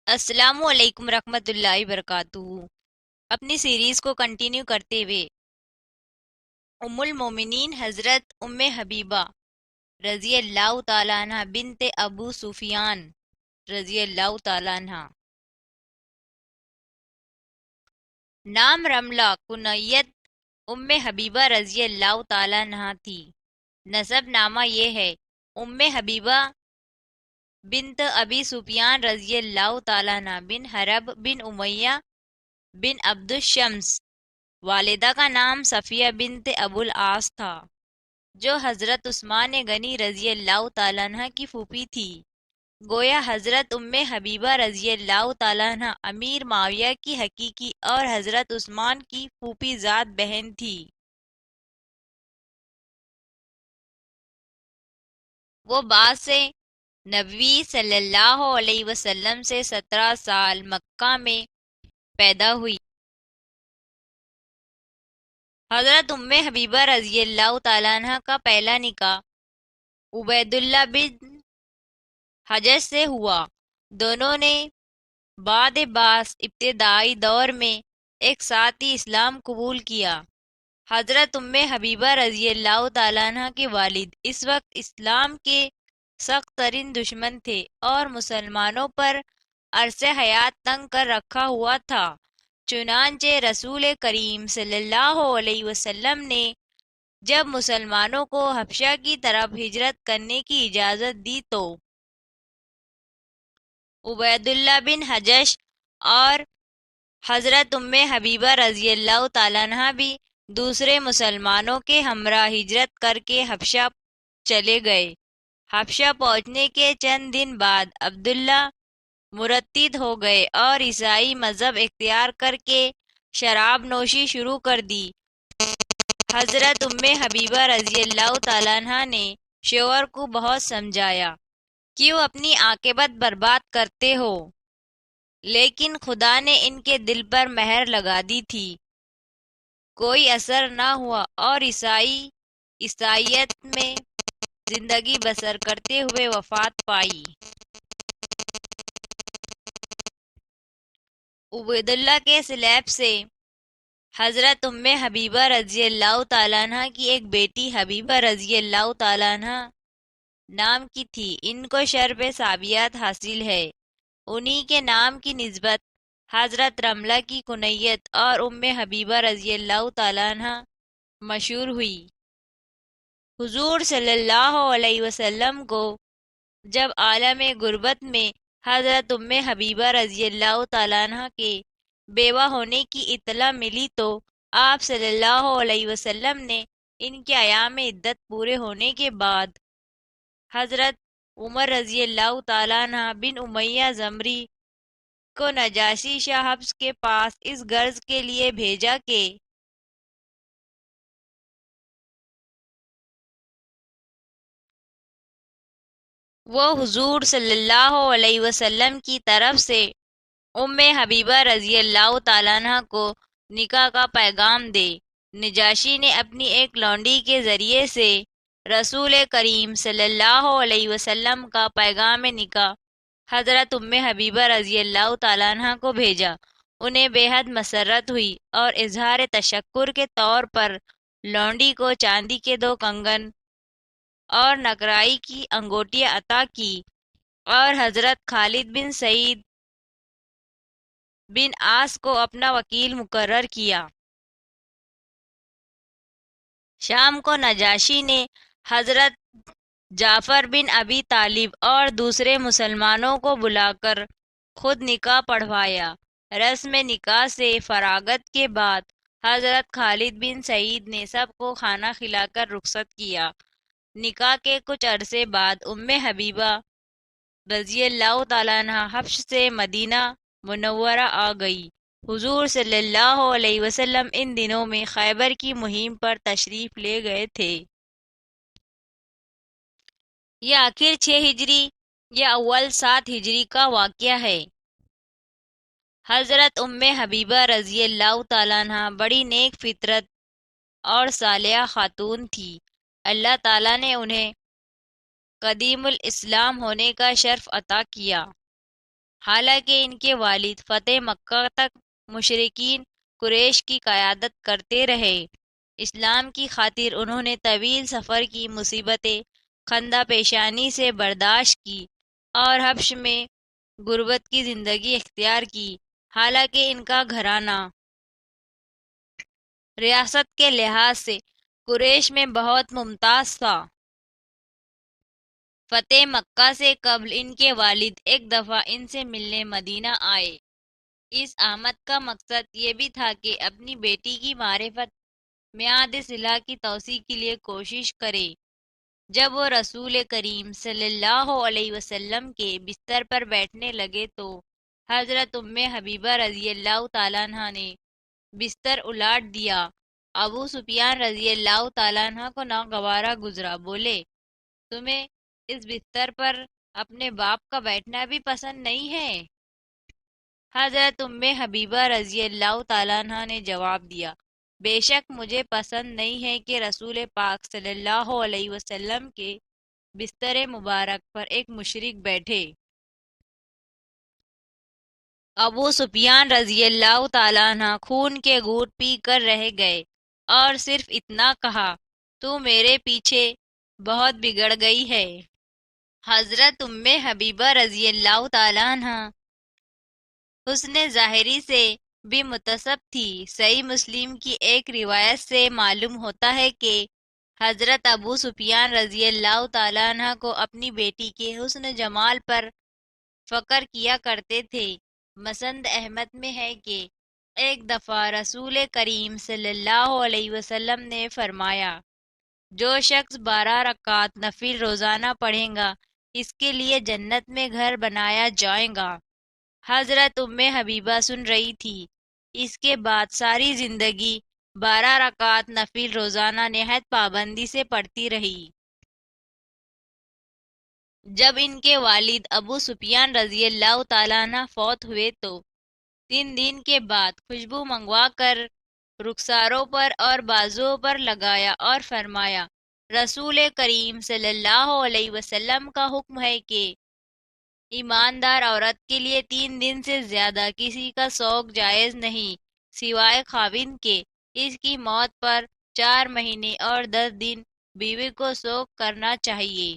السلام علیکم رحمۃ اللہ وبرکاتہ۔ اپنی سیریز کو کنٹینیو کرتے ہوئے ام المومنین حضرت ام حبیبہ رضی اللہ تعالیٰ عنہ بنت ابو سفیان رضی اللہ تعالیٰ عنہ، نام رملہ، کنیت ام حبیبہ رضی اللہ تعالیٰ عنہ تھی۔ نسب نامہ یہ ہے: ام حبیبہ بنت ابی سفیان رضی اللہ تعالیٰ عنہ بن حرب بن امیہ بن عبد الشمس۔ والدہ کا نام صفیہ بنت ابو العاص تھا، جو حضرت عثمان غنی رضی اللہ تعالیٰ عنہ کی پھوپھی تھی۔ گویا حضرت ام حبیبہ رضی اللہ تعالیٰ عنہ امیر معاویہ کی حقیقی اور حضرت عثمان کی پھوپھی ذات بہن تھی۔ وہ بعث نبوی صلی اللہ علیہ وسلم سے 17 سال مکہ میں پیدا ہوئی۔ حضرت ام حبیبہ رضی اللہ تعالیٰ عنہ کا پہلا نکاح عبید اللہ بن حجش سے ہوا۔ دونوں نے بعد بعث ابتدائی دور میں ایک ساتھ ہی اسلام قبول کیا۔ حضرت ام حبیبہ رضی اللہ تعالیٰ عنہ کے والد اس وقت اسلام کے سخت ترین دشمن تھے اور مسلمانوں پر عرص حیات تنگ کر رکھا ہوا تھا۔ چنانچہ رسول کریم صلی اللہ علیہ وسلم نے جب مسلمانوں کو حبشہ کی طرف ہجرت کرنے کی اجازت دی تو عبید اللہ بن حجش اور حضرت ام حبیبہ رضی اللہ تعالیٰ عنہ بھی دوسرے مسلمانوں کے ہمراہ ہجرت کر کے حبشہ چلے گئے۔ حبشہ پہنچنے کے چند دن بعد عبداللہ مرتد ہو گئے اور عیسائی مذہب اختیار کر کے شراب نوشی شروع کر دی۔ حضرت ام حبیبہ رضی اللہ تعالیٰ عنہ نے شوہر کو بہت سمجھایا، کیوں اپنی عاقبت برباد کرتے ہو، لیکن خدا نے ان کے دل پر مہر لگا دی تھی۔ کوئی اثر نہ ہوا اور عیسائیت میں زندگی بسر کرتے ہوئے وفات پائی۔ عبید اللہ کے سلیب سے حضرت ام حبیبہ رضی اللہ تعالیٰ عنہ کی ایک بیٹی حبیبہ رضی اللہ تعالیٰ عنہ نام کی تھی۔ ان کو شرف صحابیت حاصل ہے۔ انہی کے نام کی نسبت حضرت رملہ کی کنیت اور ام حبیبہ رضی اللہ تعالیٰ عنہ مشہور ہوئی۔ حضور صلی اللہ علیہ وسلم کو جب عالم غربت میں حضرت ام حبیبہ رضی اللہ تعالیٰ عنہ کے بیوہ ہونے کی اطلاع ملی تو آپ صلی اللہ علیہ وسلم نے ان کے ایام عدت پورے ہونے کے بعد حضرت عمر رضی اللہ تعالیٰ عنہ بن امیہ زمری کو نجاشی شاہ حبش کے پاس اس غرض کے لیے بھیجا کہ وہ حضور صلی اللہ علیہ وسلم کی طرف سے ام حبیبہ رضی اللہ تعالیٰ عنہ کو نکاح کا پیغام دے۔ نجاشی نے اپنی ایک لونڈی کے ذریعے سے رسول کریم صلی اللہ علیہ وسلم کا پیغام نکاح حضرت ام حبیبہ رضی اللہ تعالیٰ عنہ کو بھیجا۔ انہیں بے حد مسرت ہوئی اور اظہار تشکر کے طور پر لونڈی کو چاندی کے 2 کنگن اور نقرائی کی انگوٹیاں عطا کی اور حضرت خالد بن سعید بن عاص کو اپنا وکیل مقرر کیا۔ شام کو نجاشی نے حضرت جعفر بن ابی طالب اور دوسرے مسلمانوں کو بلا کر خود نکاح پڑھوایا۔ رسم نکاح سے فراغت کے بعد حضرت خالد بن سعید نے سب کو کھانا کھلا کر رخصت کیا۔ نکاح کے کچھ عرصے بعد ام حبیبہ رضی اللہ تعالیٰ عنہ حبش سے مدینہ منورہ آ گئی۔ حضور صلی اللہ علیہ وسلم ان دنوں میں خیبر کی مہم پر تشریف لے گئے تھے۔ یہ آخر 6 ہجری یا اول 7 ہجری کا واقعہ ہے۔ حضرت ام حبیبہ رضی اللہ تعالیٰ عنہ بڑی نیک فطرت اور صالحہ خاتون تھی۔ اللہ تعالیٰ نے انہیں قدیم الاسلام ہونے کا شرف عطا کیا۔ حالانکہ ان کے والد فتح مکہ تک مشرکین قریش کی قیادت کرتے رہے۔ اسلام کی خاطر انہوں نے طویل سفر کی مصیبتیں خندہ پیشانی سے برداشت کی اور حبش میں غربت کی زندگی اختیار کی۔ حالانکہ ان کا گھرانہ ریاست کے لحاظ سے قریش میں بہت ممتاز تھا۔ فتح مکہ سے قبل ان کے والد ایک دفعہ ان سے ملنے مدینہ آئے۔ اس آمد کا مقصد یہ بھی تھا کہ اپنی بیٹی کی معرفت میعاد صلح کی توسیع کے لیے کوشش کرے۔ جب وہ رسول کریم صلی اللہ علیہ وسلم کے بستر پر بیٹھنے لگے تو حضرت ام حبیبہ رضی اللہ تعالیٰ عنہ نے بستر الٹ دیا۔ ابو سفیان رضی اللہ تعالیٰ عنہ کو ناگوارا گزرا، بولے تمہیں اس بستر پر اپنے باپ کا بیٹھنا بھی پسند نہیں ہے؟ حضرت ام حبیبہ رضی اللہ تعالیٰ عنہ نے جواب دیا، بے شک مجھے پسند نہیں ہے کہ رسول پاک صلی اللہ علیہ وسلم کے بستر مبارک پر ایک مشرک بیٹھے۔ ابو سفیان رضی اللہ تعالیٰ عنہ خون کے گھونٹ پی کر رہ گئے اور صرف اتنا کہا، تو میرے پیچھے بہت بگڑ گئی ہے۔ حضرت ام حبیبہ رضی اللہ تعالیٰ عنہ حسن ظاہری سے بھی متصف تھی۔ صحیح مسلم کی ایک روایت سے معلوم ہوتا ہے کہ حضرت ابو سفیان رضی اللہ تعالیٰ عنہ کو اپنی بیٹی کے حسن جمال پر فخر کیا کرتے تھے۔ مسند احمد میں ہے کہ ایک دفعہ رسول کریم صلی اللہ علیہ وسلم نے فرمایا، جو شخص 12 رکعت نفل روزانہ پڑھے گا اس کے لیے جنت میں گھر بنایا جائے گا۔ حضرت ام حبیبہ سن رہی تھی۔ اس کے بعد ساری زندگی 12 رکعت نفل روزانہ نہایت پابندی سے پڑھتی رہی۔ جب ان کے والد ابو سفیان رضی اللہ تعالیٰ عنہ فوت ہوئے تو 3 دن کے بعد خوشبو منگوا کر رخساروں پر اور بازوؤں پر لگایا اور فرمایا، رسول کریم صلی اللہ علیہ وسلم کا حکم ہے کہ ایماندار عورت کے لیے 3 دن سے زیادہ کسی کا شوق جائز نہیں سوائے خاوند کے۔ اس کی موت پر 4 مہینے اور 10 دن بیوی کو شوق کرنا چاہیے۔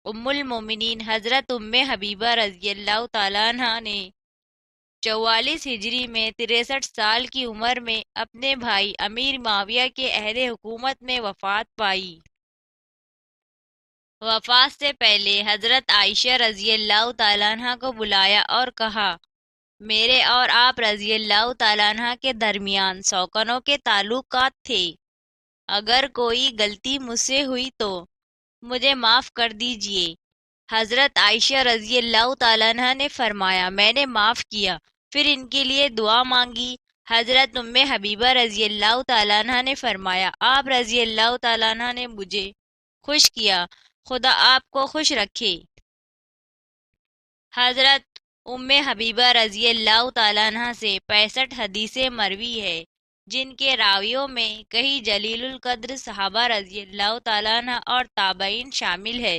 ام المومنین حضرت ام حبیبہ رضی اللہ تعالیٰ عنہ نے 44 ہجری میں 63 سال کی عمر میں اپنے بھائی امیر معاویہ کے عہد حکومت میں وفات پائی۔ وفات سے پہلے حضرت عائشہ رضی اللہ تعالیٰ عنہ کو بلایا اور کہا، میرے اور آپ رضی اللہ تعالیٰ عنہ کے درمیان سوکنوں کے تعلقات تھے۔ اگر کوئی غلطی مجھ سے ہوئی تو مجھے معاف کر دیجئے۔ حضرت عائشہ رضی اللہ تعالیٰ عنہ نے فرمایا، میں نے معاف کیا، پھر ان کے لیے دعا مانگی۔ حضرت ام حبیبہ رضی اللہ تعالیٰ عنہ نے فرمایا، آپ رضی اللہ تعالیٰ عنہ نے مجھے خوش کیا، خدا آپ کو خوش رکھے۔ حضرت ام حبیبہ رضی اللہ تعالیٰ عنہ سے 65 حدیثیں مروی ہے، جن کے راویوں میں کئی جلیل القدر صحابہ رضی اللہ تعالیٰ عنہ اور تابعین شامل ہے۔